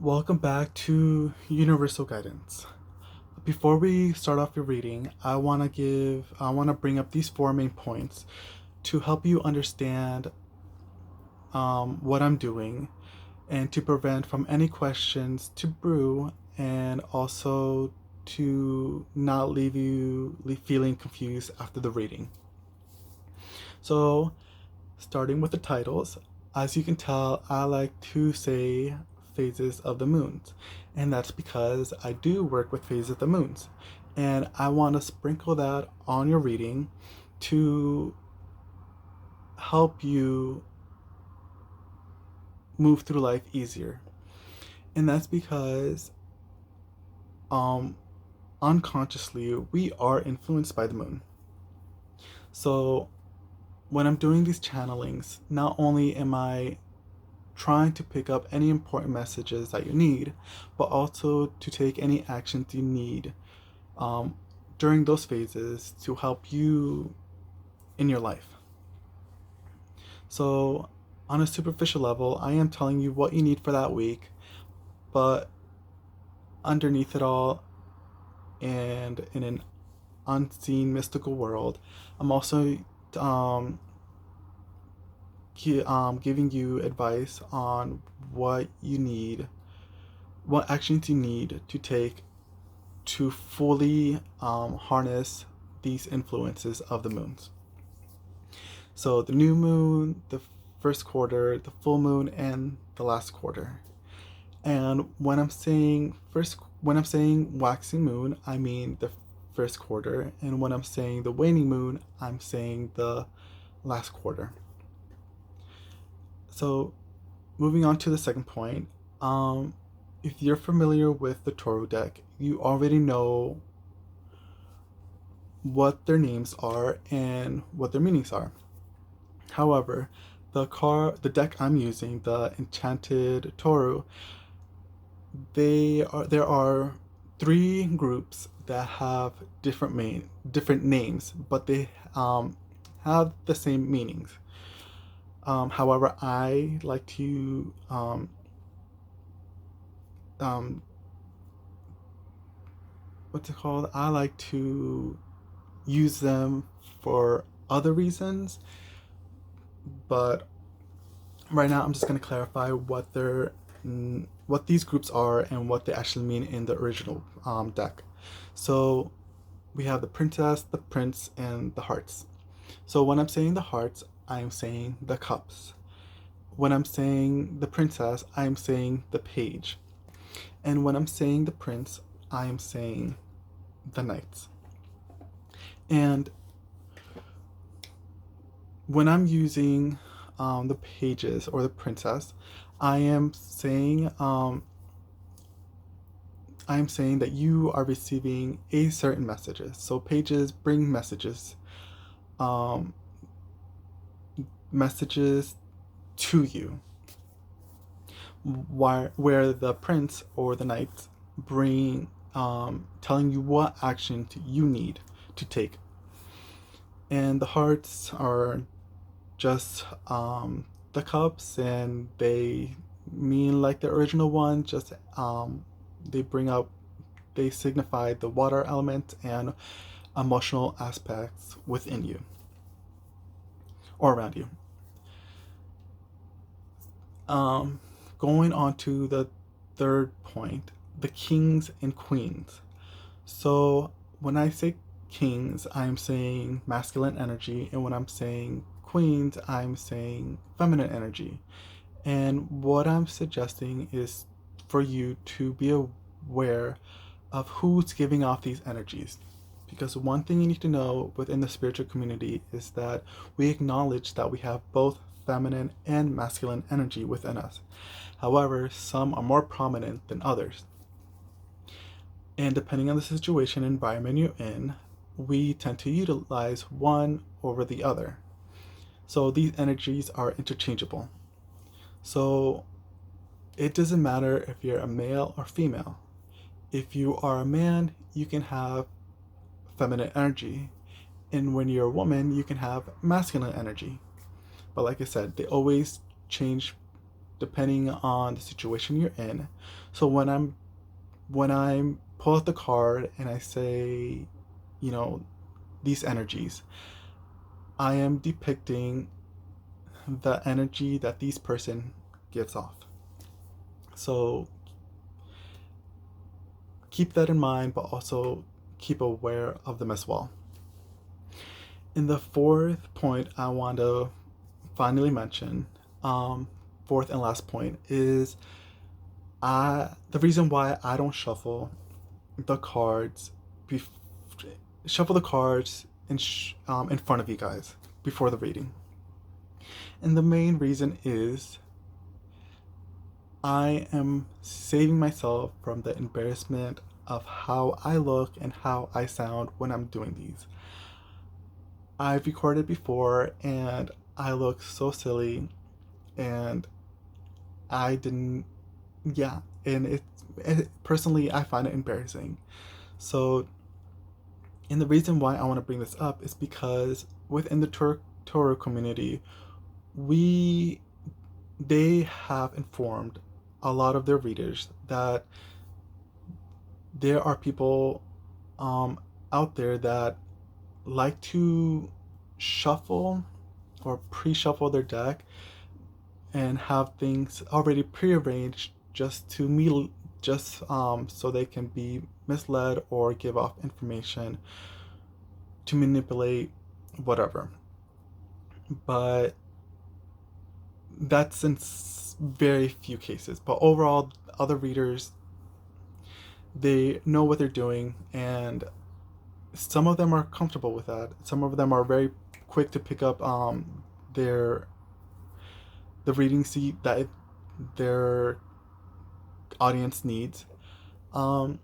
Welcome back to Universal Guidance. Before we start off your reading, I want to bring up these four main points to help you understand what I'm doing and to prevent from any questions to brew and also to not feeling confused after the reading. So, starting with the titles, as you can tell, I like to say phases of the moons, and that's because I do work with phases of the moons, and I want to sprinkle that on your reading to help you move through life easier. And that's because um unconsciously we are influenced by the moon. So when I'm doing these channelings, not only am I trying to pick up any important messages that you need, but also to take any actions you need um, during those phases to help you in your life. So, on a superficial level, I am telling you what you need for that week, but underneath it all, and in an unseen mystical world, I'm also um, giving you advice on what actions you need to take to fully harness these influences of the moons. So the new moon, the first quarter, the full moon, and the last quarter. And when I'm saying waxing moon, I mean the first quarter, and when I'm saying the waning moon, I'm saying the last quarter. So moving on to the second point, if you're familiar with the Taurus deck, you already know what their names are and what their meanings are. However, the deck I'm using, the Enchanted Toru, there are three groups that have different names, but they have the same meanings. However, I like to um, what's it called? I like to use them for other reasons, but right now I'm just going to clarify what these groups are and what they actually mean in the original deck. So we have the princess, the prince, and the hearts. So when I'm saying the hearts, I'm saying the cups. When I'm saying the princess, I'm saying the page. And when I'm saying the prince, I'm saying the knights. And when I'm using the pages or the princess, I am saying that you are receiving a certain messages. So pages bring um, messages to you, where the prince or the knights bring telling you what action you need to take. And the hearts are just the cups, and they mean like the original one, just they bring up they signify the water element and emotional aspects within you or around you. Um, Going on to the third point, the kings and queens. So when I say kings, I'm saying masculine energy, and when I'm saying queens, I'm saying feminine energy. And what I'm suggesting is for you to be aware of who's giving off these energies. Because one thing you need to know within the spiritual community is that we acknowledge that we have both feminine and masculine energy within us. However, some are more prominent than others. And depending on the situation and environment you're in, we tend to utilize one over the other. So these energies are interchangeable. So it doesn't matter if you're a male or female. If you are a man, you can have feminine energy. And when you're a woman, you can have masculine energy. But like I said, they always change depending on the situation you're in. So when I pull out the card and I say, you know, these energies, I am depicting the energy that these person gives off. So keep that in mind, but also keep aware of them as well. In the fourth point, I want to finally mention, fourth and last point, is the reason why I don't the cards, bef- shuffle the cards in front of you guys before the reading. And the main reason is I am saving myself from the embarrassment of how I look and how I sound when I'm doing these. I've recorded before and I look so silly, and I didn't, yeah, and personally, I find it embarrassing. So, and the reason why I want to bring this up is because within the Toro community, we they have informed a lot of their readers that there are people out there that like to shuffle or pre-shuffle their deck and have things already prearranged just so they can be misled or give off information to manipulate whatever. But that's in very few cases. But overall, other readers, they know what they're doing, and some of them are comfortable with that. Some of them are very quick to pick up their the reading seat that their audience needs. Um,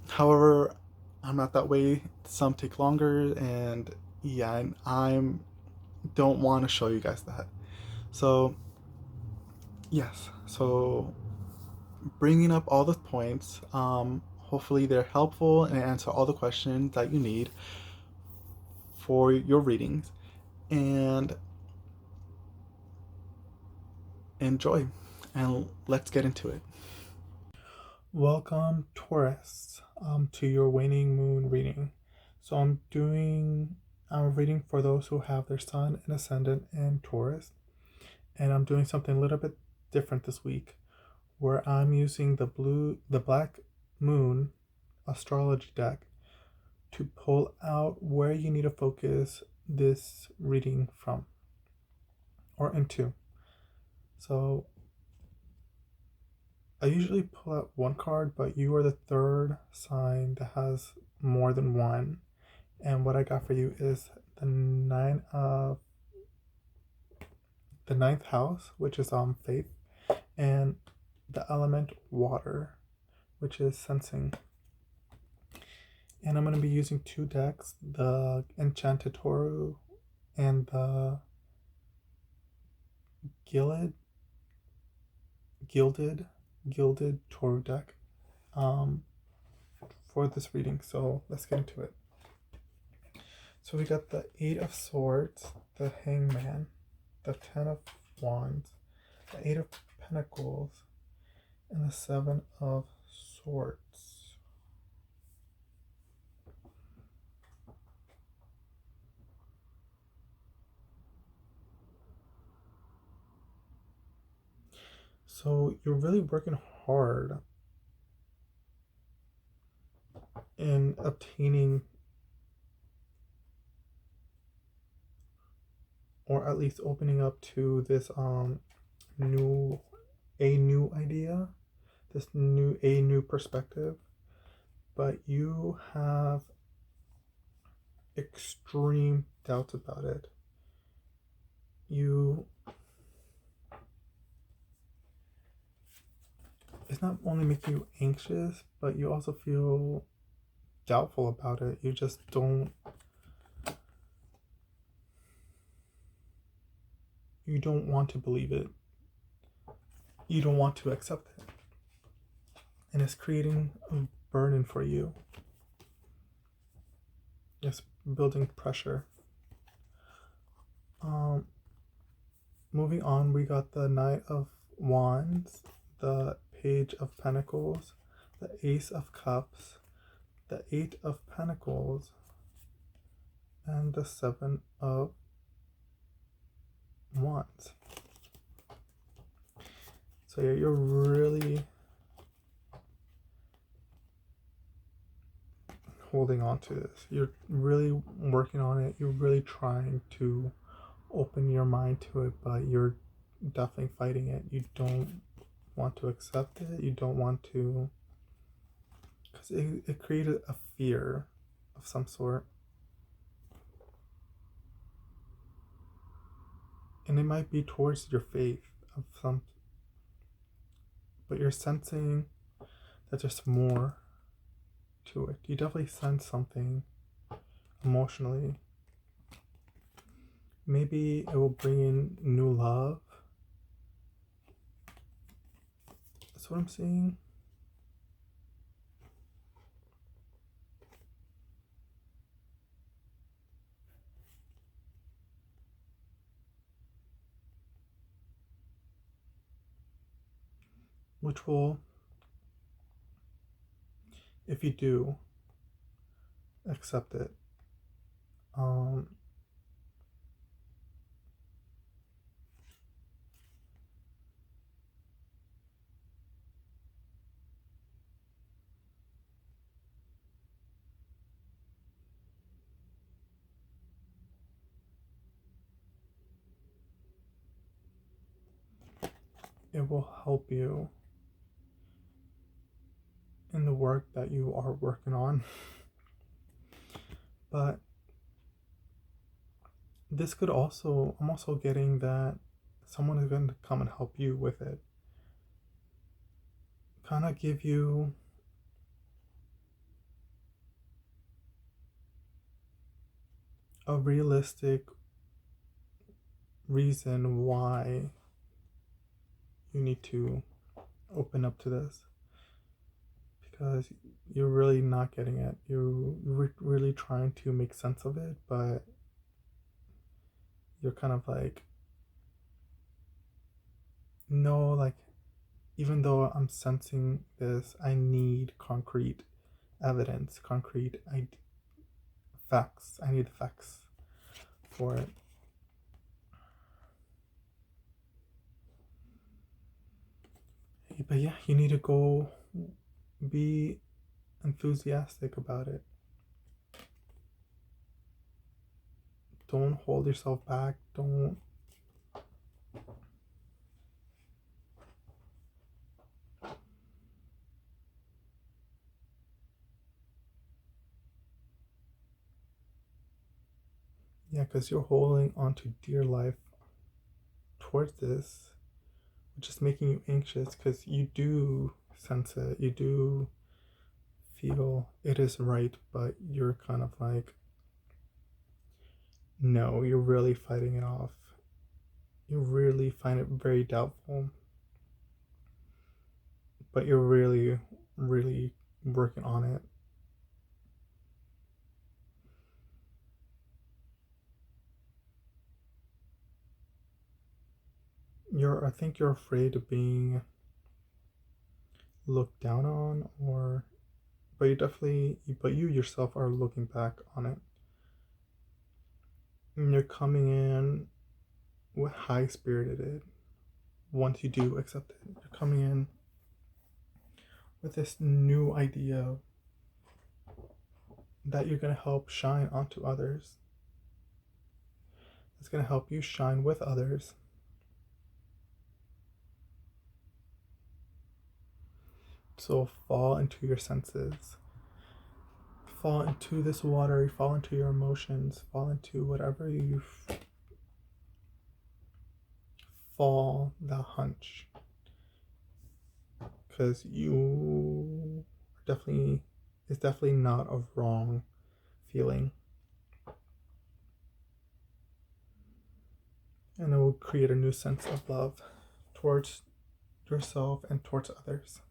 However, I'm not that way. Some take longer, and yeah, and I'm don't want to show you guys that. So yes, so bringing up all the points. Hopefully they're helpful and answer all the questions that you need for your readings, and enjoy. And let's get into it. Welcome, Taurus, to your waning moon reading. So I'm reading for those who have their sun and ascendant in Taurus, and I'm doing something a little bit different this week, where I'm using the black moon astrology deck to pull out where you need to focus this reading from or into. So I usually pull out one card, but you are the third sign that has more than one. And what I got for you is the ninth house, which is faith, and the element water, which is sensing. And I'm going to be using two decks, the Enchanted Toru and the Gilded Gilded Toru deck for this reading. So let's get into it. So we got the Eight of Swords, the Hangman, the Ten of Wands, the Eight of Pentacles, and the Seven of Swords. So you're really working hard in obtaining, or at least opening up to this new idea, this new perspective, but you have extreme doubts about it. It's not only making you anxious, but you also feel doubtful about it. You just don't want to believe it. You don't want to accept it. And it's creating a burden for you. It's building pressure. Moving on, we got the Knight of Wands, the Page of Pentacles, the Ace of Cups, the Eight of Pentacles, and the Seven of Wands. So yeah, you're really holding on to this. You're really working on it. You're really trying to open your mind to it, but you're definitely fighting it. You don't want to accept it. You don't want to, because it created a fear of some sort. And it might be towards your faith of some, but you're sensing that there's more to it. You definitely sense something emotionally. Maybe it will bring in new love. That's what I'm seeing. Which will, if you do accept it, it will help you in the work that you are working on. But this could also, I'm also getting that someone is going to come and help you with it. Kind of give you a realistic reason why you need to open up to this, because you're really not getting it. You're really trying to make sense of it, but you're kind of like, no, like, even though I'm sensing this, I need concrete evidence, concrete facts. I need facts for it. But yeah, you need to go be enthusiastic about it. Don't hold yourself back. Don't. Yeah, because you're holding on to dear life towards this, which is making you anxious, because you do sense it. You do feel it is right, but you're kind of like, no, you're really fighting it off. You really find it very doubtful, but you're really, really working on it. I think you're afraid of being looked down on, or, but you yourself are looking back on it. And you're coming in with high spirited. Once you do accept it, you're coming in with this new idea that you're going to help shine onto others. It's going to help you shine with others. So fall into your senses. Fall into this water, fall into your emotions, fall into whatever you fall the hunch. Because it's definitely not a wrong feeling. And it will create a new sense of love towards yourself and towards others.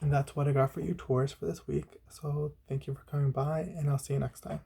And that's what I got for you, Taurus, for this week. So thank you for coming by, and I'll see you next time.